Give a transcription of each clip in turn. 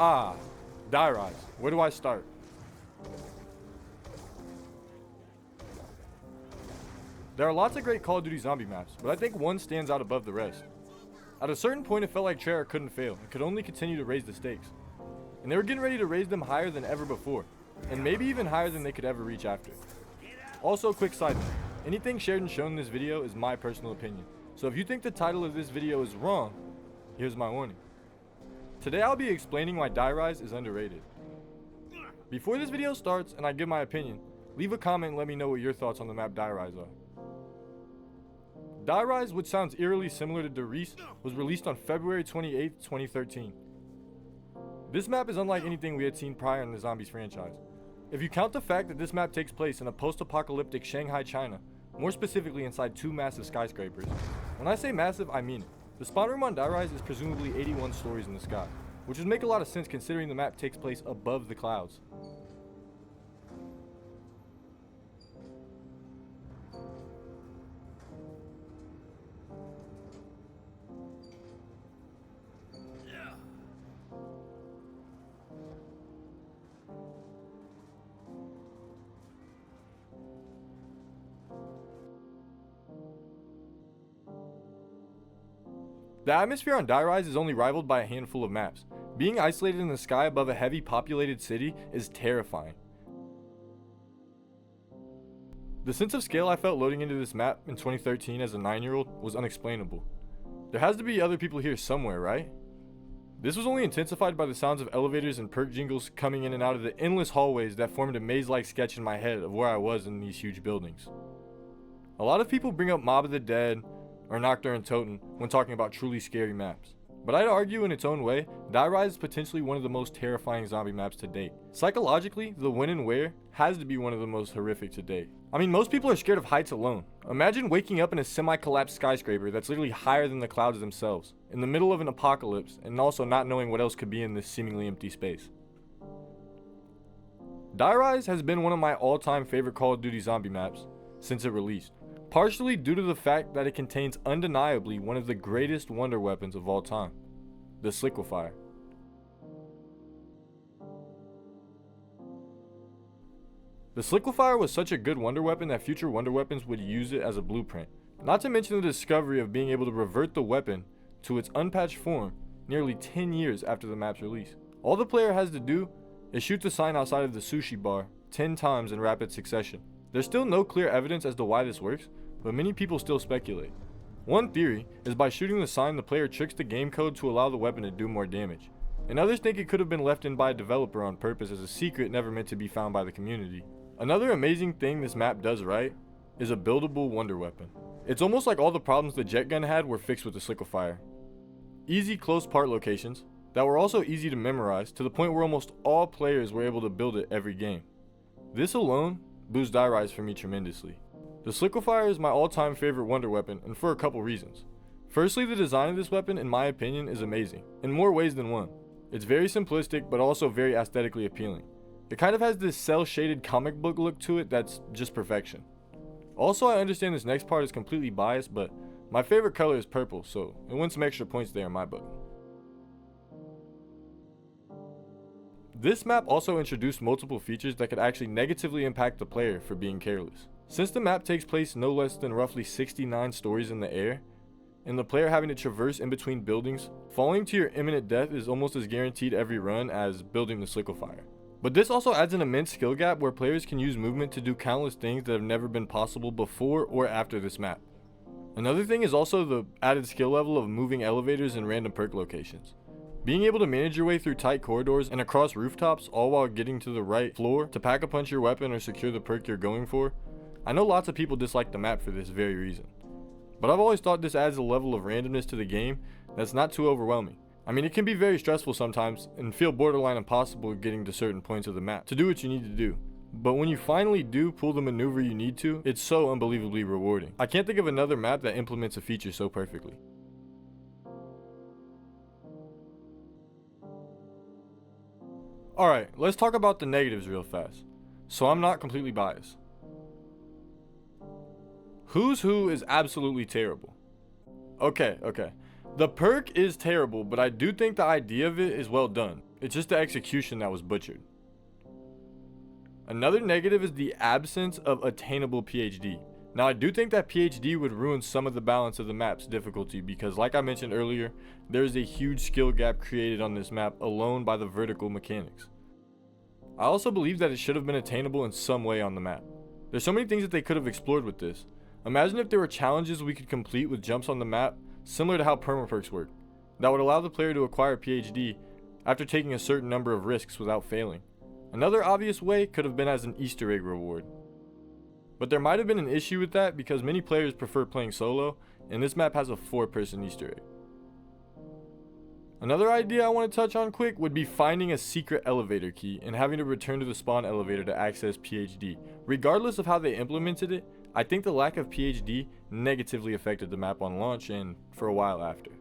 Ah, Die Rise. Where do I start? There are lots of great Call of Duty zombie maps, but I think one stands out above the rest. At a certain point, it felt like Treyarch couldn't fail and could only continue to raise the stakes. And they were getting ready to raise them higher than ever before, and maybe even higher than they could ever reach after. Also, quick side note, anything shared and shown in this video is my personal opinion, so if you think the title of this video is wrong, here's my warning. Today I'll be explaining why Die Rise is underrated. Before this video starts and I give my opinion, leave a comment and let me know what your thoughts on the map Die Rise are. Die Rise, which sounds eerily similar to Der Riese, was released on February 28, 2013. This map is unlike anything we had seen prior in the Zombies franchise. If you count the fact that this map takes place in a post-apocalyptic Shanghai, China, more specifically inside two massive skyscrapers. When I say massive, I mean it. The spawn room on Die Rise is presumably 81 stories in the sky, which would make a lot of sense considering the map takes place above the clouds. The atmosphere on Die Rise is only rivaled by a handful of maps. Being isolated in the sky above a heavy populated city is terrifying. The sense of scale I felt loading into this map in 2013 as a 9-year-old was unexplainable. There has to be other people here somewhere, right? This was only intensified by the sounds of elevators and perk jingles coming in and out of the endless hallways that formed a maze-like sketch in my head of where I was in these huge buildings. A lot of people bring up Mob of the Dead or Nocturne Toten when talking about truly scary maps. But I'd argue in its own way, Die Rise is potentially one of the most terrifying zombie maps to date. Psychologically, the when and where has to be one of the most horrific to date. I mean, most people are scared of heights alone. Imagine waking up in a semi-collapsed skyscraper that's literally higher than the clouds themselves, in the middle of an apocalypse, and also not knowing what else could be in this seemingly empty space. Die Rise has been one of my all-time favorite Call of Duty zombie maps since it released. Partially due to the fact that it contains undeniably one of the greatest wonder weapons of all time, the Sliquifier. The Sliquifier was such a good wonder weapon that future wonder weapons would use it as a blueprint, not to mention the discovery of being able to revert the weapon to its unpatched form nearly 10 years after the map's release. All the player has to do is shoot the sign outside of the sushi bar 10 times in rapid succession. There's still no clear evidence as to why this works, but many people still speculate. One theory is by shooting the sign the player tricks the game code to allow the weapon to do more damage, and others think it could have been left in by a developer on purpose as a secret never meant to be found by the community. Another amazing thing this map does right is a buildable wonder weapon. It's almost like all the problems the jet gun had were fixed with the Sliquifier. Easy close part locations that were also easy to memorize to the point where almost all players were able to build it every game. This alone boosts Die Rise for me tremendously. The Sliquifier is my all-time favorite wonder weapon, and for a couple reasons. Firstly, the design of this weapon, in my opinion, is amazing, in more ways than one. It's very simplistic, but also very aesthetically appealing. It kind of has this cel-shaded comic book look to it that's just perfection. Also, I understand this next part is completely biased, but my favorite color is purple, so it wins some extra points there in my book. This map also introduced multiple features that could actually negatively impact the player for being careless. Since the map takes place no less than roughly 69 stories in the air, and the player having to traverse in between buildings, falling to your imminent death is almost as guaranteed every run as building the Sliquifier. But this also adds an immense skill gap where players can use movement to do countless things that have never been possible before or after this map. Another thing is also the added skill level of moving elevators in random perk locations. Being able to manage your way through tight corridors and across rooftops all while getting to the right floor to pack a punch your weapon or secure the perk you're going for. I know lots of people dislike the map for this very reason, but I've always thought this adds a level of randomness to the game that's not too overwhelming. I mean, it can be very stressful sometimes and feel borderline impossible getting to certain points of the map to do what you need to do. But when you finally do pull the maneuver you need to, it's so unbelievably rewarding. I can't think of another map that implements a feature so perfectly. Alright, let's talk about the negatives real fast, so I'm not completely biased. Who's Who is absolutely terrible. Okay. The perk is terrible, but I do think the idea of it is well done. It's just the execution that was butchered. Another negative is the absence of attainable PhD. Now, I do think that PhD would ruin some of the balance of the map's difficulty because, like I mentioned earlier, there is a huge skill gap created on this map alone by the vertical mechanics. I also believe that it should have been attainable in some way on the map. There's so many things that they could have explored with this. Imagine if there were challenges we could complete with jumps on the map, similar to how permaperks work, that would allow the player to acquire PhD after taking a certain number of risks without failing. Another obvious way could have been as an Easter egg reward. But there might have been an issue with that because many players prefer playing solo, and this map has a 4-person Easter egg. Another idea I want to touch on quick would be finding a secret elevator key and having to return to the spawn elevator to access PhD. Regardless of how they implemented it, I think the lack of PhD negatively affected the map on launch and for a while after.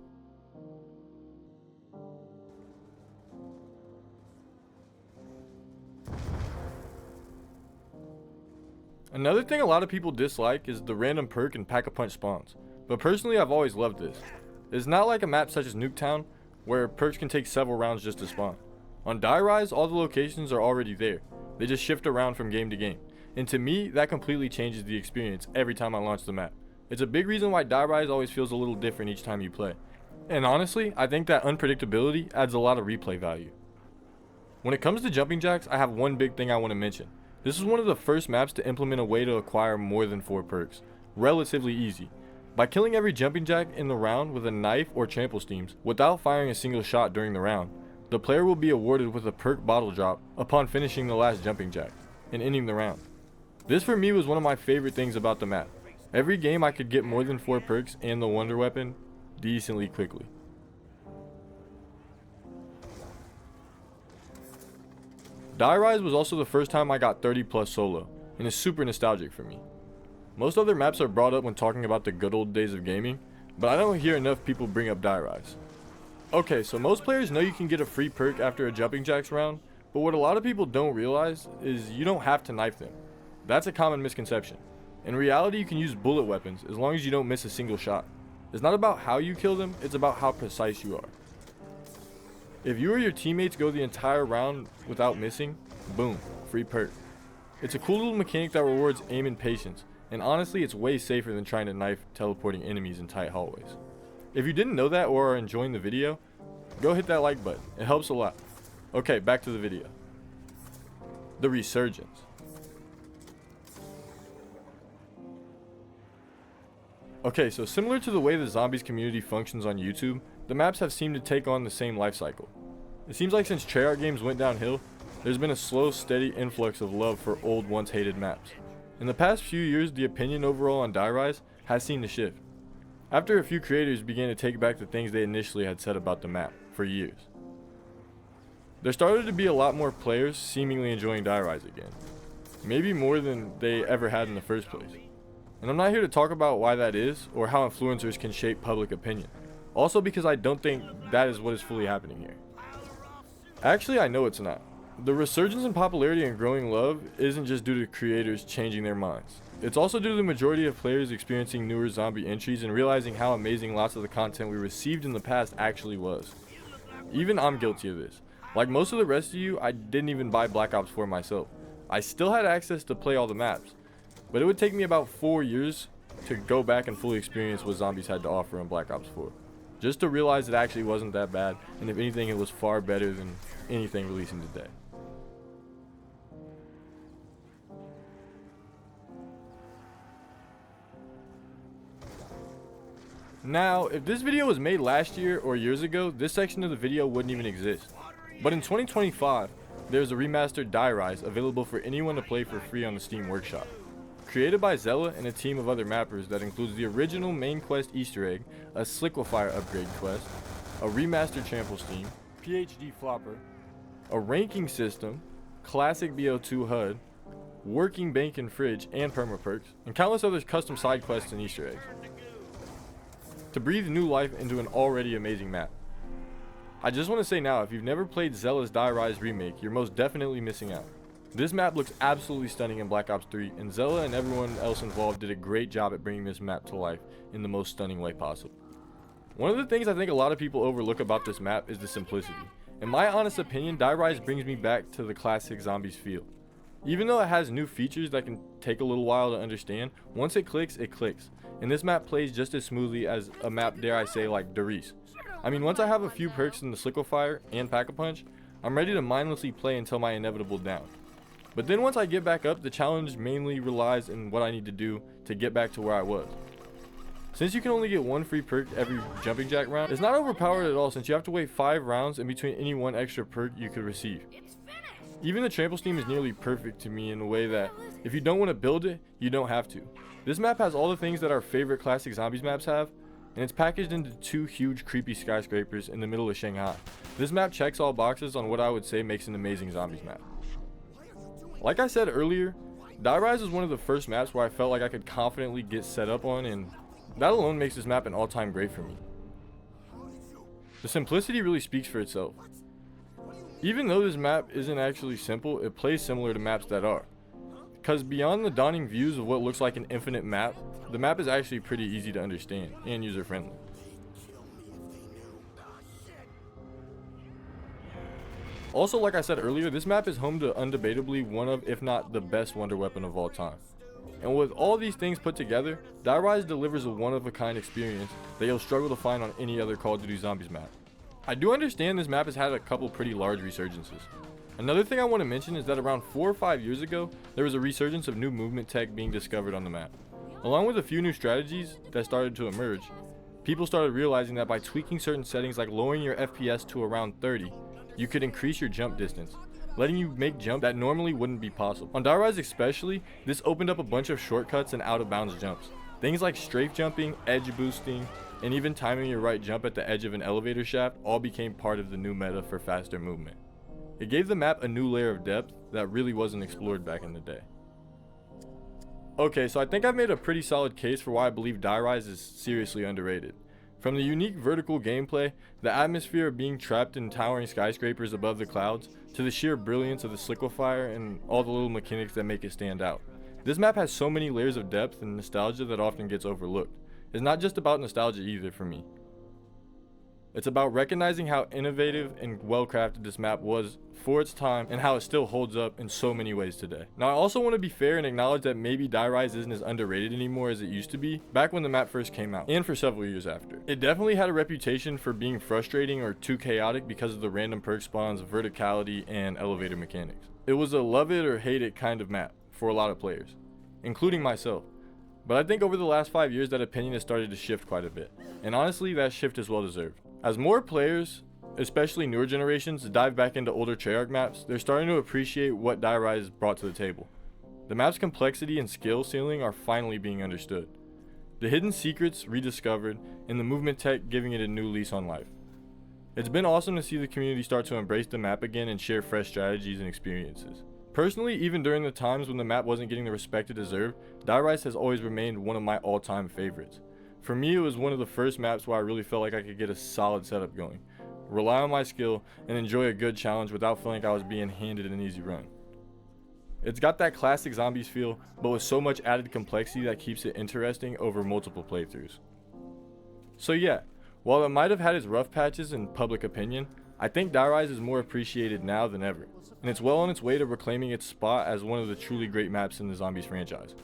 Another thing a lot of people dislike is the random perk and pack-a-punch spawns, but personally I've always loved this. It's not like a map such as Nuketown, where perks can take several rounds just to spawn. On Die Rise, all the locations are already there. They just shift around from game to game. And to me, that completely changes the experience every time I launch the map. It's a big reason why Die Rise always feels a little different each time you play. And honestly, I think that unpredictability adds a lot of replay value. When it comes to jumping jacks, I have one big thing I want to mention. This is one of the first maps to implement a way to acquire more than 4 perks. Relatively easy. By killing every jumping jack in the round with a knife or trample steams without firing a single shot during the round, the player will be awarded with a perk bottle drop upon finishing the last jumping jack and ending the round. This for me was one of my favorite things about the map. Every game I could get more than 4 perks and the wonder weapon decently quickly. Die Rise was also the first time I got 30 plus solo, and is super nostalgic for me. Most other maps are brought up when talking about the good old days of gaming, but I don't hear enough people bring up Die Rise. Okay, so most players know you can get a free perk after a jumping jacks round, but what a lot of people don't realize is you don't have to knife them. That's a common misconception. In reality, you can use bullet weapons as long as you don't miss a single shot. It's not about how you kill them, it's about how precise you are. If you or your teammates go the entire round without missing, boom, free perk. It's a cool little mechanic that rewards aim and patience, and honestly it's way safer than trying to knife teleporting enemies in tight hallways. If you didn't know that or are enjoying the video, go hit that like button, it helps a lot. Okay, back to the video. The resurgence. Okay, so similar to the way the zombies community functions on YouTube, the maps have seemed to take on the same life cycle. It seems like since Treyarch games went downhill, there's been a slow, steady influx of love for old, once hated maps. In the past few years, the opinion overall on Die Rise has seemed to shift, after a few creators began to take back the things they initially had said about the map for years. There started to be a lot more players seemingly enjoying Die Rise again, maybe more than they ever had in the first place. And I'm not here to talk about why that is, or how influencers can shape public opinion. Also because I don't think that is what is fully happening here. Actually, I know it's not. The resurgence in popularity and growing love isn't just due to creators changing their minds. It's also due to the majority of players experiencing newer zombie entries and realizing how amazing lots of the content we received in the past actually was. Even I'm guilty of this. Like most of the rest of you, I didn't even buy Black Ops 4 myself. I still had access to play all the maps, but it would take me about 4 years to go back and fully experience what zombies had to offer in Black Ops 4. Just to realize it actually wasn't that bad, and if anything it was far better than anything releasing today. Now, if this video was made last year or years ago, this section of the video wouldn't even exist. But in 2025, there's a remastered Die Rise available for anyone to play for free on the Steam Workshop. Created by Zella and a team of other mappers that includes the original main quest Easter egg, a Sliquifier upgrade quest, a remastered trample steam, PhD flopper, a ranking system, classic BO2 HUD, working bank and fridge and permaperks, and countless other custom side quests and Easter eggs, to breathe new life into an already amazing map. I just want to say now, if you've never played Zella's Die Rise remake, you're most definitely missing out. This map looks absolutely stunning in Black Ops 3, and Zella and everyone else involved did a great job at bringing this map to life in the most stunning way possible. One of the things I think a lot of people overlook about this map is the simplicity. In my honest opinion, Die Rise brings me back to the classic Zombies feel. Even though it has new features that can take a little while to understand, once it clicks, and this map plays just as smoothly as a map, dare I say, like Der Riese. I mean, once I have a few perks in the Sliquifire and Pack-a-Punch, I'm ready to mindlessly play until my inevitable down. But then once I get back up, the challenge mainly relies on what I need to do to get back to where I was. Since you can only get one free perk every jumping jack round, it's not overpowered at all since you have to wait 5 rounds in between any one extra perk you could receive. Even the trample steam is nearly perfect to me in a way that if you don't want to build it, you don't have to. This map has all the things that our favorite classic Zombies maps have, and it's packaged into 2 huge creepy skyscrapers in the middle of Shanghai. This map checks all boxes on what I would say makes an amazing Zombies map. Like I said earlier, Die Rise was one of the first maps where I felt like I could confidently get set up on, and that alone makes this map an all-time great for me. The simplicity really speaks for itself. Even though this map isn't actually simple, it plays similar to maps that are. Because beyond the daunting views of what looks like an infinite map, the map is actually pretty easy to understand and user-friendly. Also, like I said earlier, this map is home to undebatably one of, if not the best wonder weapon of all time. And with all these things put together, Die Rise delivers a one-of-a-kind experience that you'll struggle to find on any other Call of Duty Zombies map. I do understand this map has had a couple pretty large resurgences. Another thing I want to mention is that around 4 or 5 years ago, there was a resurgence of new movement tech being discovered on the map. Along with a few new strategies that started to emerge, people started realizing that by tweaking certain settings like lowering your FPS to around 30, you could increase your jump distance, letting you make jump that normally wouldn't be possible. On Die Rise especially, this opened up a bunch of shortcuts and out of bounds jumps. Things like strafe jumping, edge boosting, and even timing your right jump at the edge of an elevator shaft all became part of the new meta for faster movement. It gave the map a new layer of depth that really wasn't explored back in the day. Okay, so I think I've made a pretty solid case for why I believe Die Rise is seriously underrated. From the unique vertical gameplay, the atmosphere of being trapped in towering skyscrapers above the clouds, to the sheer brilliance of the Sliquifire and all the little mechanics that make it stand out. This map has so many layers of depth and nostalgia that often gets overlooked. It's not just about nostalgia either for me. It's about recognizing how innovative and well crafted this map was for its time and how it still holds up in so many ways today. Now I also want to be fair and acknowledge that maybe Die Rise isn't as underrated anymore as it used to be back when the map first came out and for several years after. It definitely had a reputation for being frustrating or too chaotic because of the random perk spawns, verticality, and elevator mechanics. It was a love it or hate it kind of map for a lot of players, including myself. But I think over the last 5 years that opinion has started to shift quite a bit, and honestly that shift is well deserved. As more players, especially newer generations, dive back into older Treyarch maps, they're starting to appreciate what Die Rise brought to the table. The map's complexity and skill ceiling are finally being understood. The hidden secrets rediscovered, and the movement tech giving it a new lease on life. It's been awesome to see the community start to embrace the map again and share fresh strategies and experiences. Personally, even during the times when the map wasn't getting the respect it deserved, Die Rise has always remained one of my all-time favorites. For me, it was one of the first maps where I really felt like I could get a solid setup going, rely on my skill, and enjoy a good challenge without feeling like I was being handed an easy run. It's got that classic Zombies feel, but with so much added complexity that keeps it interesting over multiple playthroughs. So yeah, while it might have had its rough patches in public opinion, I think Die Rise is more appreciated now than ever, and it's well on its way to reclaiming its spot as one of the truly great maps in the Zombies franchise.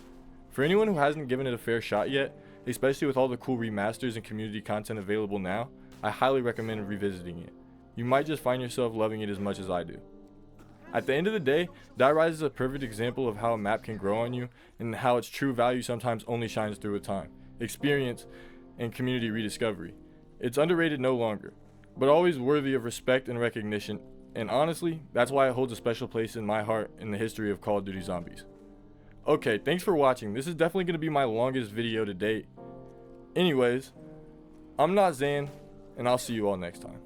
For anyone who hasn't given it a fair shot yet, especially with all the cool remasters and community content available now, I highly recommend revisiting it. You might just find yourself loving it as much as I do. At the end of the day, Die Rise is a perfect example of how a map can grow on you and how its true value sometimes only shines through with time, experience, and community rediscovery. It's underrated no longer, but always worthy of respect and recognition, and honestly, that's why it holds a special place in my heart in the history of Call of Duty Zombies. Okay, thanks for watching. This is definitely going to be my longest video to date. Anyways, I'm not Zan, and I'll see you all next time.